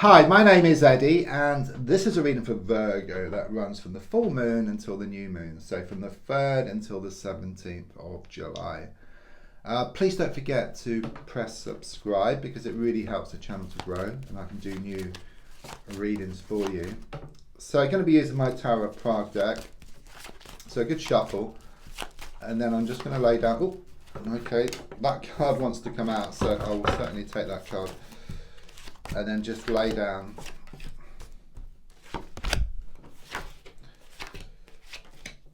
Hi, my name is Eddie, and this is a reading for Virgo that runs from the full moon until the new moon, so from the 3rd until the 17th of July. Please don't forget to press subscribe because it really helps the channel to grow and I can do new readings for you. So I'm going to be using my Tower of Prague deck, so a good shuffle, and then I'm just going to lay down, okay, that card wants to come out, so I will certainly take that card. And then just lay down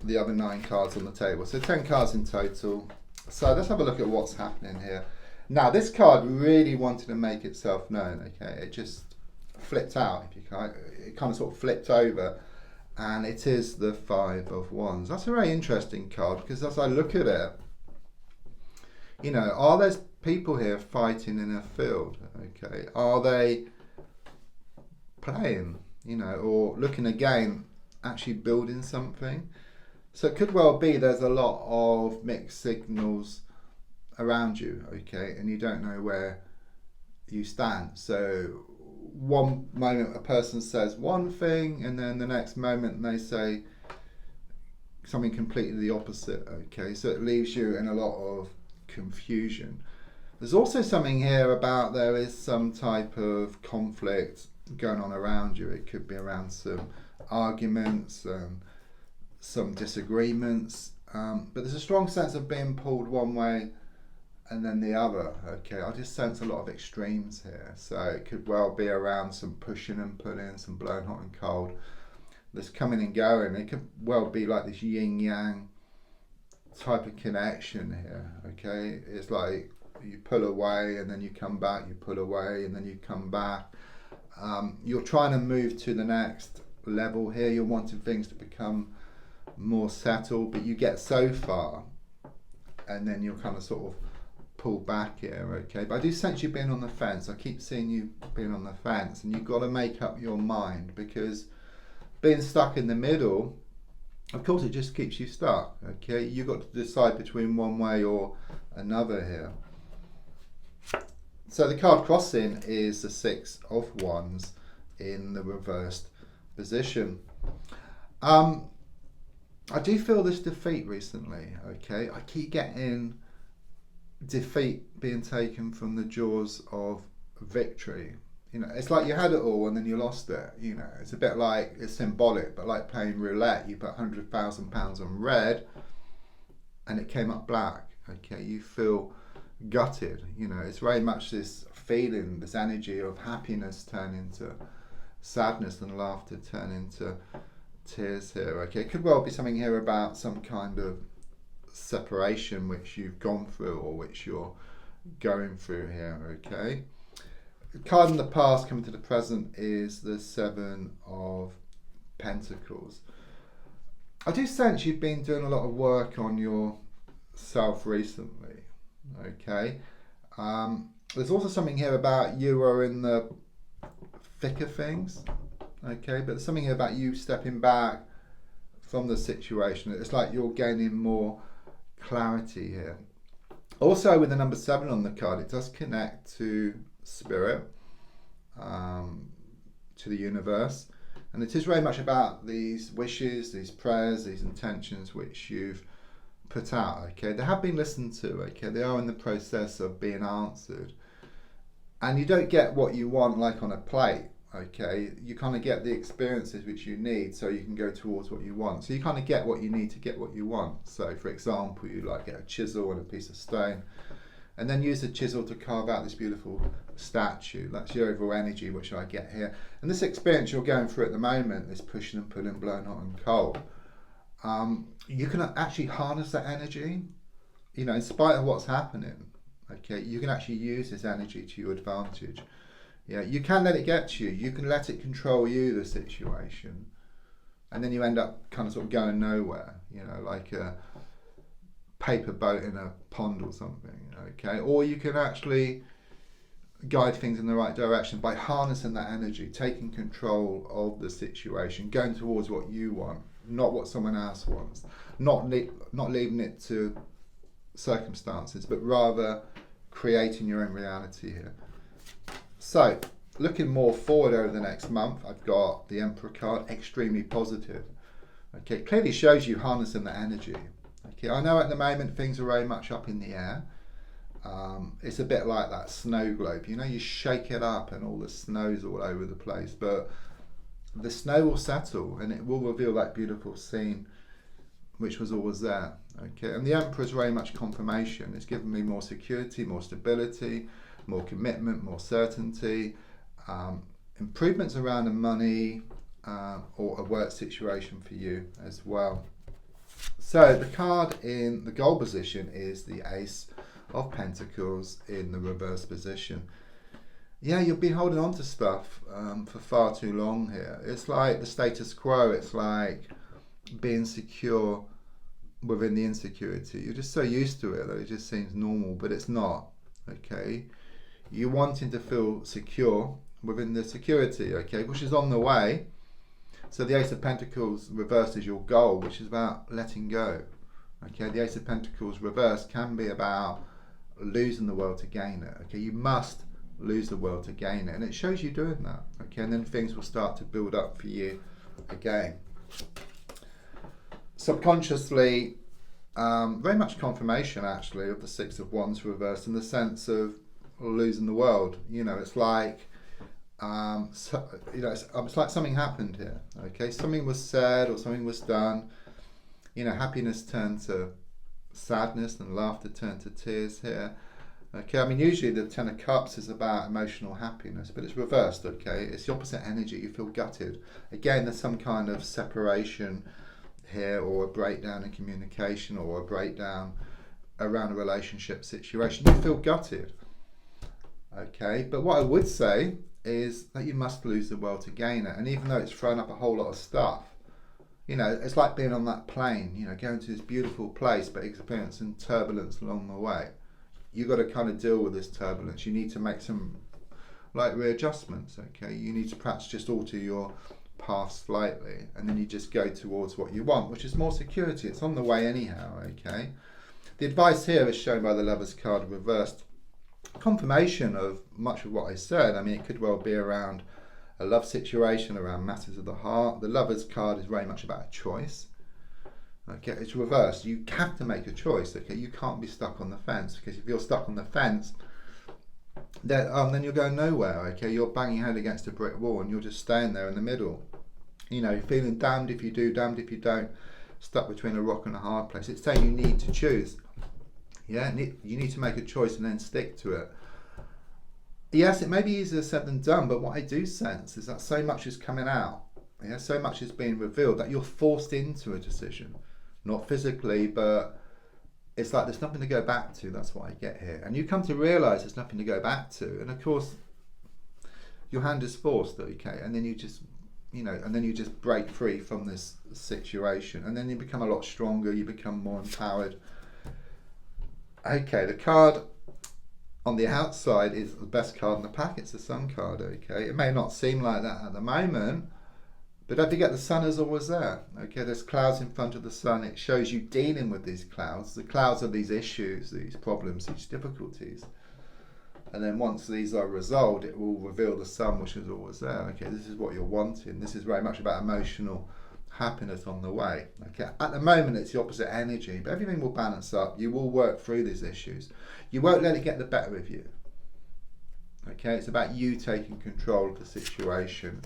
the other 9 cards on the table. So 10 cards in total. So let's have a look at what's happening here. Now this card really wanted to make itself known, okay? It just flipped out, if you can. It kind of sort of flipped over, and it is the 5 of Wands. That's a very interesting card because as I look at it, you know, are there people here fighting in a field? Okay, are they playing, you know, or looking again, actually building something? So it could well be there's a lot of mixed signals around you, okay, and you don't know where you stand. So one moment a person says one thing, and then the next moment they say something completely the opposite, okay, so it leaves you in a lot of confusion. There's also something here about there is some type of conflict going on around you. It could be around some arguments, some disagreements, but there's a strong sense of being pulled one way and then the other. Okay, I just sense a lot of extremes here. So it could well be around some pushing and pulling, some blowing hot and cold. There's coming and going. It could well be like this yin yang type of connection here. Okay, it's like you pull away and then you come back, you pull away and then you come back. You're trying to move to the next level here. You're wanting things to become more settled, but you get so far and then you're kind of sort of pull back here. Okay, but I do sense you being on the fence. I keep seeing you being on the fence, and you've got to make up your mind, because being stuck in the middle, of course, it just keeps you stuck. Okay, you've got to decide between one way or another here. So the card crossing is the 6 of Wands in the reversed position. I do feel this defeat recently. Okay, I keep getting defeat being taken from the jaws of victory. You know, it's like you had it all and then you lost it. You know, it's a bit like, it's symbolic, but like playing roulette. You put £100,000 on red and it came up black. Okay, you feel gutted. You know, it's very much this feeling, this energy of happiness turn into sadness and laughter turn into tears here. Okay, it could well be something here about some kind of separation which you've gone through or which you're going through here. Okay. The card in the past coming to the present is the 7 of Pentacles. I do sense you've been doing a lot of work on yourself recently. Okay. There's also something here about you are in the thick of things. Okay, but there's something here about you stepping back from the situation. It's like you're gaining more clarity here. Also, with the number 7 on the card, it does connect to spirit, to the universe, and it is very much about these wishes, these prayers, these intentions which you've put out. Okay, they have been listened to. Okay, they are in the process of being answered, and you don't get what you want like on a plate. Okay, you kind of get the experiences which you need so you can go towards what you want. So you kind of get what you need to get what you want. So for example, you like get a chisel and a piece of stone and then use the chisel to carve out this beautiful statue. That's your overall energy which I get here. And this experience you're going through at the moment, this pushing and pulling, blowing hot and cold, you can actually harness that energy, you know, in spite of what's happening. Okay, you can actually use this energy to your advantage. Yeah, you can let it get to you. You can let it control you, the situation. And then you end up kind of sort of going nowhere, you know, like a paper boat in a pond or something, okay? Or you can actually guide things in the right direction by harnessing that energy, taking control of the situation, going towards what you want, not what someone else wants, not leaving it to circumstances, but rather creating your own reality here. So looking more forward over the next month, I've got the Emperor card, extremely positive. Okay, it clearly shows you harnessing the energy. Okay, I know at the moment things are very much up in the air. It's a bit like that snow globe. You know, you shake it up and all the snow's all over the place, but the snow will settle and it will reveal that beautiful scene which was always there. Okay, and the Emperor is very much confirmation. It's given me more security, more stability, more commitment, more certainty, improvements around the money or a work situation for you as well. So the card in the goal position is the Ace of Pentacles in the reverse position. Yeah, you've been holding on to stuff for far too long here. It's like the status quo. It's like being secure within the insecurity. You're just so used to it that it just seems normal, but it's not. Okay, you're wanting to feel secure within the security, okay, which is on the way. So the Ace of Pentacles reversed is your goal, which is about letting go. Okay, the Ace of Pentacles reversed can be about losing the world to gain it. Okay, you must lose the world to gain it, and it shows you doing that. Okay, and then things will start to build up for you again. Subconsciously, very much confirmation actually of the Six of Wands reversed in the sense of losing the world. You know, it's like it's like something happened here. Okay, something was said or something was done. You know, happiness turned to sadness and laughter turned to tears here. Okay, I mean usually the Ten of Cups is about emotional happiness, but it's reversed. Okay, it's the opposite energy. You feel gutted. Again, there's some kind of separation here, or a breakdown in communication, or a breakdown around a relationship situation. You feel gutted. Okay, but what I would say is that you must lose the world to gain it. And even though it's thrown up a whole lot of stuff, you know, it's like being on that plane, you know, going to this beautiful place but experiencing turbulence along the way. You've got to kind of deal with this turbulence. You need to make some like readjustments, okay? You need to perhaps just alter your path slightly, and then you just go towards what you want, which is more security. It's on the way anyhow, okay? The advice here is shown by the Lovers card reversed. Confirmation of much of what I said. I mean, it could well be around a love situation, around matters of the heart. The Lovers card is very much about a choice. Okay, it's reversed. You have to make a choice. Okay, you can't be stuck on the fence, because if you're stuck on the fence, then you're going nowhere. Okay, you're banging your head against a brick wall and you're just staying there in the middle. You know, feeling damned if you do, damned if you don't, stuck between a rock and a hard place. It's saying you need to choose. Yeah, you need to make a choice and then stick to it. Yes, it may be easier said than done, but what I do sense is that so much is coming out. Yeah, so much is being revealed that you're forced into a decision. Not physically, but it's like there's nothing to go back to. That's what I get here. And you come to realise there's nothing to go back to. And of course, your hand is forced, okay? And then you just, you know, and then you just break free from this situation. And then you become a lot stronger. You become more empowered. Okay, the card on the outside is the best card in the pack. It's the Sun card, okay? It may not seem like that at the moment, but don't forget the Sun is always there, okay? There's clouds in front of the Sun. It shows you dealing with these clouds. The clouds are these issues, these problems, these difficulties. And then once these are resolved, it will reveal the Sun, which is always there, okay? This is what you're wanting. This is very much about emotional happiness on the way. Okay, at the moment it's the opposite energy, but everything will balance up. You will work through these issues. You won't let it get the better of you. Okay, it's about you taking control of the situation.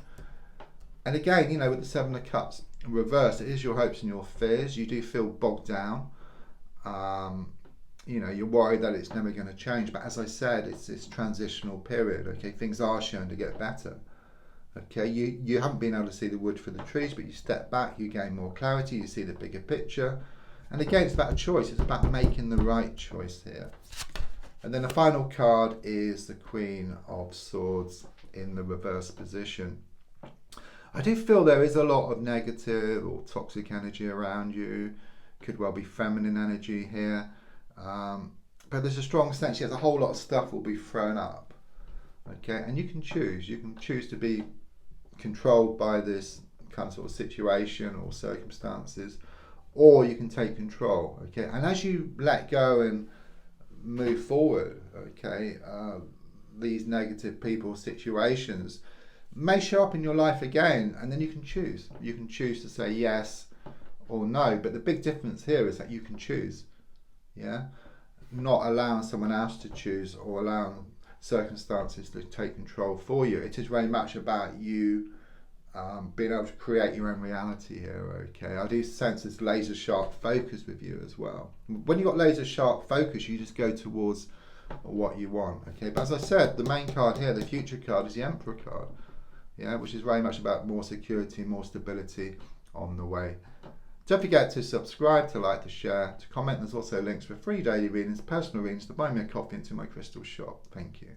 And again, you know, with the Seven of Cups reversed, it is your hopes and your fears. You do feel bogged down. You know, you're worried that it's never going to change, but as I said, it's this transitional period. Okay, things are shown to get better. Okay, you haven't been able to see the wood for the trees, but you step back, you gain more clarity, you see the bigger picture. And again, it's about a choice. It's about making the right choice here. And then the final card is the Queen of Swords in the reverse position. I do feel there is a lot of negative or toxic energy around you. Could well be feminine energy here. But there's a strong sense, yes, a whole lot of stuff will be thrown up. Okay, and you can choose. You can choose to be controlled by this kind of sort of situation or circumstances, or you can take control. Okay, and as you let go and move forward, okay, these negative people, situations may show up in your life again, and then you can choose. You can choose to say yes or no, but the big difference here is that you can choose. Yeah, not allowing someone else to choose or allowing circumstances to take control for you. It is very much about you being able to create your own reality here. Okay, I do sense this laser sharp focus with you as well. When you've got laser sharp focus, you just go towards what you want. Okay, but as I said, the main card here, the future card, is the Emperor card. Yeah, which is very much about more security, more stability on the way. Don't forget to subscribe, to like, to share, to comment. There's also links for free daily readings, personal readings, to buy me a coffee into my crystal shop. Thank you.